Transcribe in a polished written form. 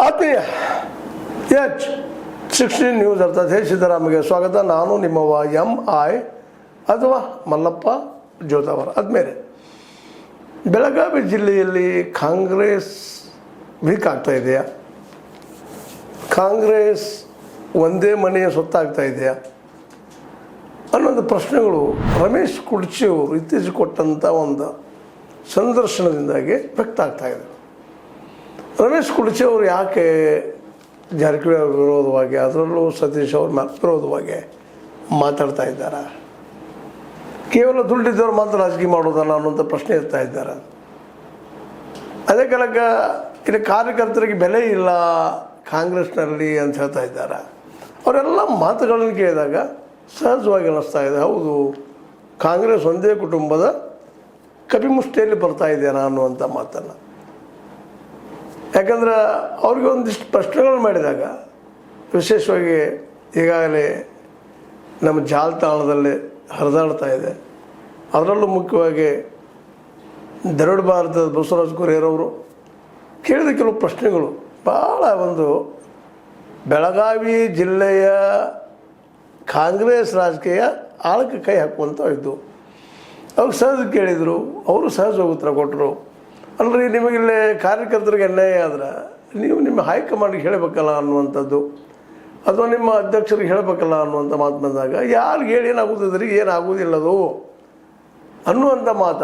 ಆತ್ಮೀಯ H16 news ಅರ್ಥಾತ್ ಹೇ ಸಿದ್ದರಾಮಗೆ ಸ್ವಾಗತ. ನಾನು ನಿಮ್ಮವ MI ಅಥವಾ ಮಲ್ಲಪ್ಪ ಜೋತಾವರ. ಆದಮೇಲೆ ಬೆಳಗಾವಿ ಜಿಲ್ಲೆಯಲ್ಲಿ ಕಾಂಗ್ರೆಸ್ ವೀಕ್ ಆಗ್ತಾ ಇದೆಯಾ, ಕಾಂಗ್ರೆಸ್ ಒಂದೇ ಮನೆಯ ಸೊತ್ತಾಗ್ತಾ ಇದೆಯಾ ಅನ್ನೋದು ಪ್ರಶ್ನೆಗಳು ರಮೇಶ್ ಕುರ್ಚಿ ಅವರು ಇತ್ತೀಚೆಗೆ ಕೊಟ್ಟಂಥ ಒಂದು ಸಂದರ್ಶನದಿಂದಾಗಿ ವ್ಯಕ್ತ ಆಗ್ತಾ ಇದೆ. ರಮೇಶ್ ಕುರ್ಚಿ ಅವರು ಯಾಕೆ ಜಾರಕಿಹೊಳಿ ಅವ್ರ ವಿರೋಧವಾಗಿ, ಅದರಲ್ಲೂ ಸತೀಶ್ ಅವ್ರ ವಿರೋಧವಾಗಿ ಮಾತಾಡ್ತಾ ಇದ್ದಾರೆ? ಕೇವಲ ದುಡ್ಡಿದ್ದವ್ರು ಮಾತ್ರ ರಾಜಕೀಯ ಮಾಡೋದಲ್ಲ ಅನ್ನೋಂಥ ಪ್ರಶ್ನೆ ಇರ್ತಾ ಇದ್ದಾರೆ. ಅದೇ ಕಾಲಕ್ಕ ಇಲ್ಲಿ ಕಾರ್ಯಕರ್ತರಿಗೆ ಬೆಲೆ ಇಲ್ಲ ಕಾಂಗ್ರೆಸ್ನಲ್ಲಿ ಅಂತ ಹೇಳ್ತಾ ಇದ್ದಾರೆ. ಅವರೆಲ್ಲ ಮಾತುಗಳನ್ನು ಕೇಳಿದಾಗ ಸಹಜವಾಗಿ ಅನ್ನಿಸ್ತಾ ಇದೆ, ಹೌದು ಕಾಂಗ್ರೆಸ್ ಒಂದೇ ಕುಟುಂಬದ ಕಪಿಮುಷ್ಟಿಯಲ್ಲಿ ಬರ್ತಾ ಇದೆಯಾ ಅನ್ನುವಂಥ ಮಾತನ್ನು. ಯಾಕಂದ್ರೆ ಅವ್ರಿಗೆ ಒಂದಿಷ್ಟು ಪ್ರಶ್ನೆಗಳು ಮಾಡಿದಾಗ, ವಿಶೇಷವಾಗಿ ಈಗಾಗಲೇ ನಮ್ಮ ಜಾಲತಾಣದಲ್ಲಿ ಹರಿದಾಡ್ತಾ ಇದೆ, ಅದರಲ್ಲೂ ಮುಖ್ಯವಾಗಿ ದರೋಡ ಭಾರತದ ಬಸವರಾಜ ಕುರಿಯರವರು ಕೇಳಿದ ಕೆಲವು ಪ್ರಶ್ನೆಗಳು ಭಾಳ ಒಂದು ಬೆಳಗಾವಿ ಜಿಲ್ಲೆಯ ಕಾಂಗ್ರೆಸ್ ರಾಜಕೀಯ ಆಳಕ್ಕೆ ಕೈ ಹಾಕುವಂಥ ಇದ್ದು. ಅವ್ರು ಸಹಜ ಕೇಳಿದರು, ಅವರು ಸಹಜವಾಗಿ ಉತ್ತರ ಕೊಟ್ಟರು. ಅಲ್ಲರಿ, ನಿಮಗಿಲ್ಲೇ ಕಾರ್ಯಕರ್ತರಿಗೆ ಅನ್ಯಾಯ ಆದ್ರೆ ನೀವು ನಿಮ್ಮ ಹೈಕಮಾಂಡ್ಗೆ ಹೇಳಬೇಕಲ್ಲ ಅನ್ನುವಂಥದ್ದು, ಅಥವಾ ನಿಮ್ಮ ಅಧ್ಯಕ್ಷರಿಗೆ ಹೇಳಬೇಕಲ್ಲ ಅನ್ನುವಂಥ ಮಾತು ಬಂದಾಗ, ಯಾರಿಗೆ ಹೇಳಿ ಏನಾಗುತ್ತದೆ, ಏನಾಗುವುದಿಲ್ಲದು ಅನ್ನುವಂಥ ಮಾತು